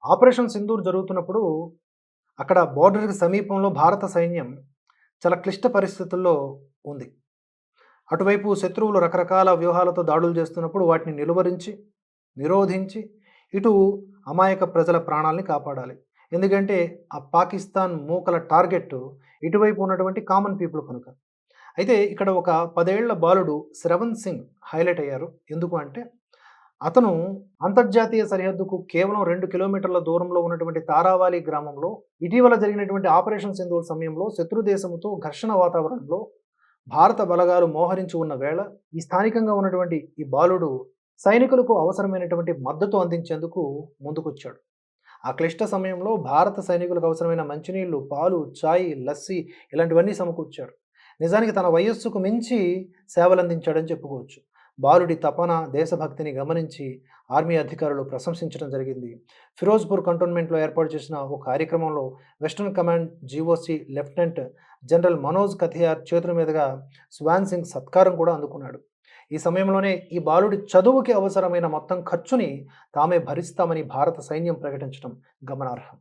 Operation Sindoor జరుగుతున్నప్పుడు అక్కడ బోర్డర్‌కి సమీపంలో భారత సైన్యం చాలా క్లిష్ట పరిస్థితుల్లో ఉంది. అటువైపు శత్రువులు రకరకాల వ్యూహాలతో దాడులు చేస్తున్నప్పుడు వాటిని నిలువరించి, నిరోధించి, ఇటు అమాయక ప్రజల ప్రాణాల్ని కాపాడాలి. ఎందుకంటే ఆ పాకిస్తాన్ మూకల టార్గెట్ ఇటువైపు ఉన్నటువంటి కామన్ పీపుల్ కనుక. అయితే ఇక్కడ ఒక 10 ఏళ్ల బాలుడు శ్రవణ్ సింగ్ హైలైట్ అయ్యారు. ఎందుకు అంటే అతను అంతర్జాతీయ సరిహద్దుకు కేవలం 2 కిలోమీటర్ల దూరంలో ఉన్నటువంటి తారావాలి గ్రామంలో ఇటీవల జరిగినటువంటి ఆపరేషన్ సింధూర్ సమయంలో శత్రు దేశముతో ఘర్షణ వాతావరణంలో భారత బలగాలు మోహరించి ఉన్న వేళ ఈ స్థానికంగా ఉన్నటువంటి ఈ బాలుడు సైనికులకు అవసరమైనటువంటి మద్దతు అందించేందుకు ముందుకొచ్చాడు. ఆ క్లిష్ట సమయంలో భారత సైనికులకు అవసరమైన మంచినీళ్లు, పాలు, చాయ్, లస్సీ ఇలాంటివన్నీ సమకూర్చాడు. నిజానికి తన వయస్సుకు మించి సేవలందించాడని చెప్పుకోవచ్చు. బాలుడి తపన, దేశభక్తిని గమనించి ఆర్మీ అధికారులు ప్రశంసించడం జరిగింది. ఫిరోజ్పూర్ కంటోన్మెంట్లో ఏర్పాటు చేసిన ఒక కార్యక్రమంలో Western Command GOC Lieutenant General Manoj Katiyar చేతుల మీదుగా స్వాన్ సింగ్ సత్కారం కూడా అందుకున్నాడు. ఈ సమయంలోనే ఈ బాలుడి చదువుకి అవసరమైన మొత్తం ఖర్చుని తామే భరిస్తామని భారత సైన్యం ప్రకటించడం గమనార్హం.